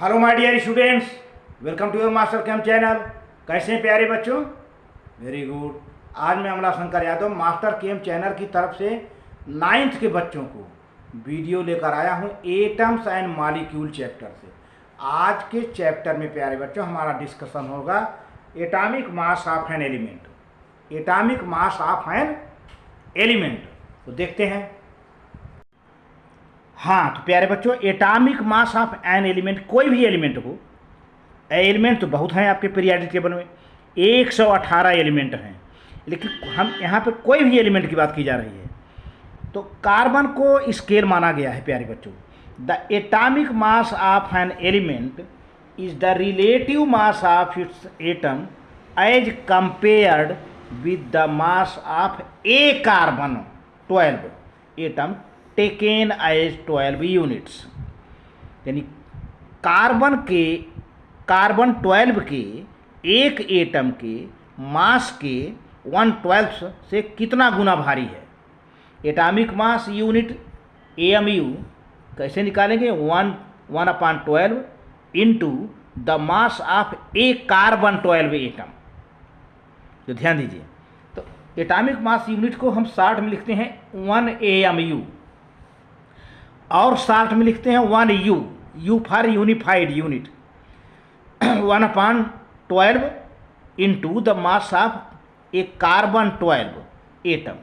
Hello my dear students, welcome to your master camp channel. कैसे हैं प्यारे बच्चों? Very good. आज मैं Amla Shankar Yadav master camp channel की तरफ से 9th के बच्चों को वीडियो लेकर आया हूं एटम्स एंड मॉलिक्यूल चैप्टर से। आज के चैप्टर में प्यारे बच्चों हमारा डिस्कशन होगा atomic mass of an element. Atomic mass of an element तो देखते हैं। हाँ तो प्यारे बच्चों, atomic mass of an element, कोई भी एलिमेंट हो, एलिमेंट तो बहुत हैं आपके पीरियोडिक टेबल में, 118 एलिमेंट हैं, लेकिन हम यहाँ पे कोई भी एलिमेंट की बात की जा रही है। तो कार्बन को स्केल माना गया है प्यारे बच्चों। The atomic mass of an element is the relative mass of its atom as compared with the mass of a carbon 12 atom taken as 12 units. यानी कार्बन 12 के एक एटम के मास के 1/12 से कितना गुना भारी है। एटॉमिक मास यूनिट AMU कैसे निकालेंगे? 1/12 into the mass of a carbon 12 atom. तो ध्यान दीजिए, तो एटॉमिक मास यूनिट को हम शॉर्ट में लिखते हैं 1 AMU और शॉर्ट में लिखते हैं 1 U for unified unit. 1/12 into the mass of a carbon 12 atom.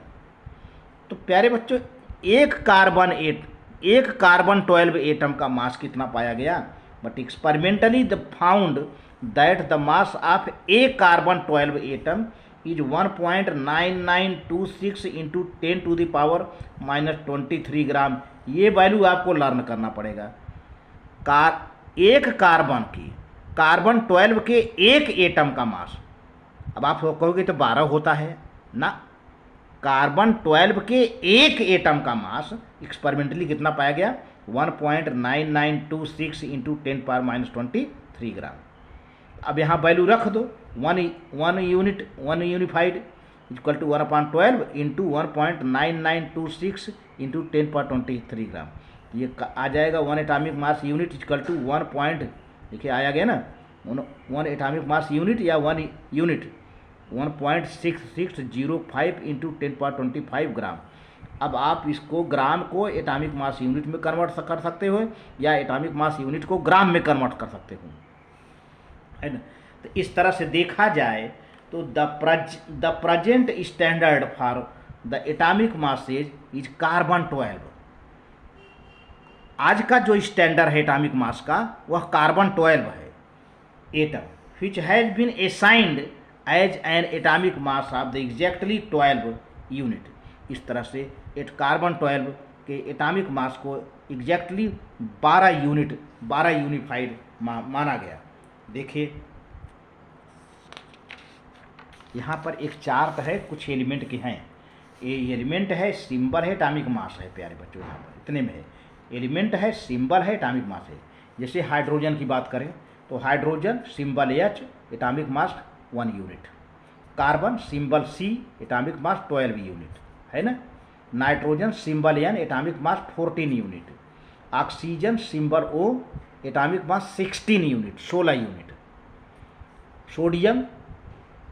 तो प्यारे बच्चों, एक कार्बन 12 एटम का मास कितना पाया गया? But experimentally the found that the mass of a carbon 12 atom is 1.9926 into 10⁻⁻23 ग्राम। ये वैल्यू आपको लर्न करना पड़ेगा। एक कार्बन 12 के एक एटम का मास, अब आप कहोगे तो 12 होता है ना। कार्बन 12 के एक एटम का मास एक्सपेरिमेंटली कितना पाया गया? 1.9926 इंटू 10⁻⁻23 ग्राम। अब यहाँ वैल्यू रख दो। 1 unified equal to 1/12 into 1.9926 into 10⁻23 gram. ये आ जाएगा 1 atomic mass unit equal to 1 देखिए आया गया ना, 1 एटॉमिक मास यूनिट या 1 यूनिट 1.6605 इंटू 10⁻25 ग्राम। अब आप इसको ग्राम को एटॉमिक मास यूनिट में कन्वर्ट कर सकते हो या एटॉमिक मास यूनिट को ग्राम में कन्वर्ट कर सकते हो, है ना। तो इस तरह से देखा जाए तो the present standard for the atomic masses is carbon 12। आज का जो स्टैंडर्ड है एटॉमिक मास का वह कार्बन 12 है atom, which has been assigned as an atomic mass of the exactly 12 unit. इस तरह से कार्बन 12 के एटॉमिक मास को एग्जैक्टली 12 यूनिफाइड माना गया। देखिए यहाँ पर एक चार्ट है, कुछ एलिमेंट के हैं। ये एलिमेंट है, सिंबल है, एटॉमिक मास है प्यारे बच्चों। यहाँ पर इतने में है, एलिमेंट है, सिंबल है, एटॉमिक मास है। जैसे हाइड्रोजन की बात करें तो hydrogen symbol H, atomic mass 1 unit. Carbon symbol C, atomic mass 12 unit, है ना। Nitrogen symbol N, atomic mass 14 unit. Oxygen symbol O, atomic mass 16 unit, 16 unit. Sodium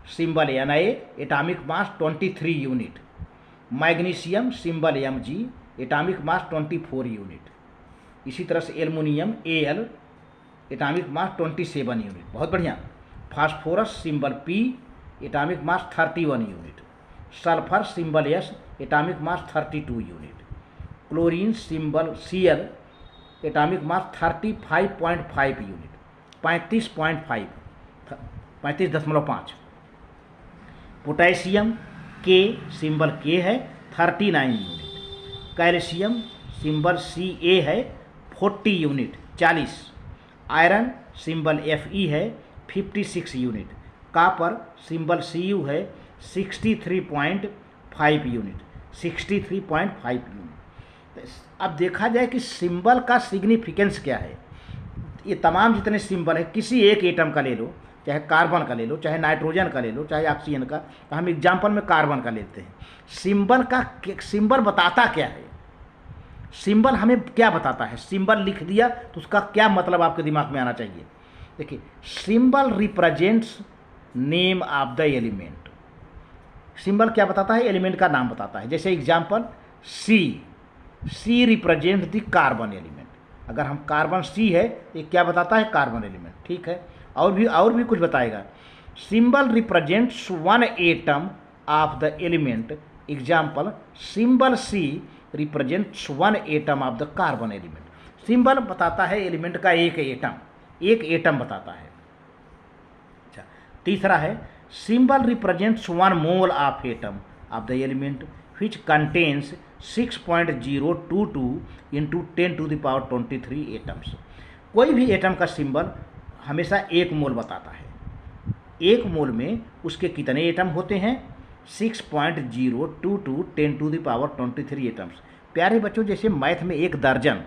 symbol Na, atomic mass 23 unit. Magnesium symbol Mg, atomic mass 24 unit. इसी तरह से aluminium Al, atomic mass 27 unit. बहुत बढ़िया। Phosphorus symbol P, atomic mass 31 unit. Sulphur symbol S, atomic mass 32 unit. Chlorine symbol Cl, atomic mass 35.5 unit, 35.5। Potassium K symbol K है, 39 unit. Calcium symbol Ca है, 40 unit, 40। Iron symbol Fe है, 56 unit. Copper symbol Cu है, 63.5 unit, 63.5 unit. अब देखा जाए कि symbol का significance क्या है। ये तमाम जितने सिंबल है, किसी एक एटम का ले लो, चाहे कार्बन का ले लो, चाहे नाइट्रोजन का ले लो, चाहे ऑक्सीजन का। तो हम एग्जाम्पल में कार्बन का लेते हैं। सिंबल बताता क्या है? सिंबल हमें क्या बताता है, सिंबल लिख दिया तो उसका क्या मतलब आपके दिमाग में आना चाहिए। देखिए, symbol represents name of the element. Symbol क्या बताता है, एलिमेंट का नाम बताता है। जैसे example C represent the carbon element. अगर हम कार्बन सी है, ये क्या बताता है, कार्बन एलिमेंट, ठीक है। और भी कुछ बताएगा। Symbol represents one atom of the element. Example, symbol C represents one atom of the carbon element. Symbol बताता है एलिमेंट का एक एटम बताता है। अच्छा, तीसरा है symbol represents one mole of atom of the element which contains 6.022 into 10⁻23 atoms. कोई भी एटम का सिंबल हमेशा एक मोल बताता है। एक मोल में उसके कितने एटम होते हैं, 6.022 10⁻23 एटम्स। प्यारे बच्चों, जैसे मैथ में एक दर्जन,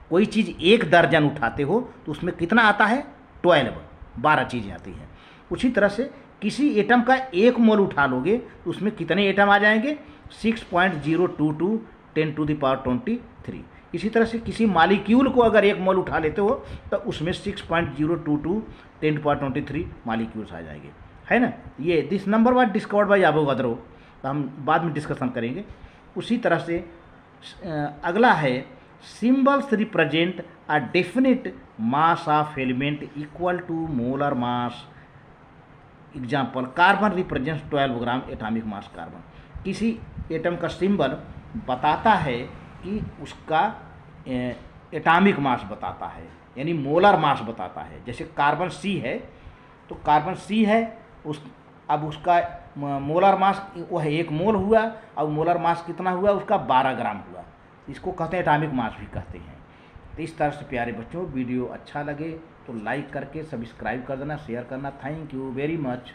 कोई चीज़ एक दर्जन उठाते हो तो उसमें कितना आता है, 12 चीज़ें आती हैं। उसी तरह से किसी एटम का एक मोल उठा लोगे तो उसमें कितने एटम आ जाएंगे, 6.022 10⁻23। इसी तरह से किसी मालिक्यूल को अगर एक मोल उठा लेते हो तो उसमें 6.022 10⁻23 मालिक्यूल्स आ जाएंगे, है ना। ये this number was discovered by Avogadro, तो हम बाद में डिस्कशन करेंगे। उसी तरह से अगला है symbols represent a definite mass of element equal to molar mass. Example, carbon represents 12 gram atomic mass carbon. किसी एटम का सिंबल बताता है कि उसका एटॉमिक मास बताता है, यानी मोलर मास बताता है। जैसे कार्बन सी है तो कार्बन सी है, अब उसका मोलर मास वह 1 मोल हुआ, अब मोलर मास कितना हुआ, उसका 12 ग्राम हुआ। इसको कहते हैं एटॉमिक मास भी कहते हैं। तो इस तरह से प्यारे बच्चों, वीडियो अच्छा लगे तो लाइक करके सब्सक्राइब कर देना, शेयर करना। Thank you very much.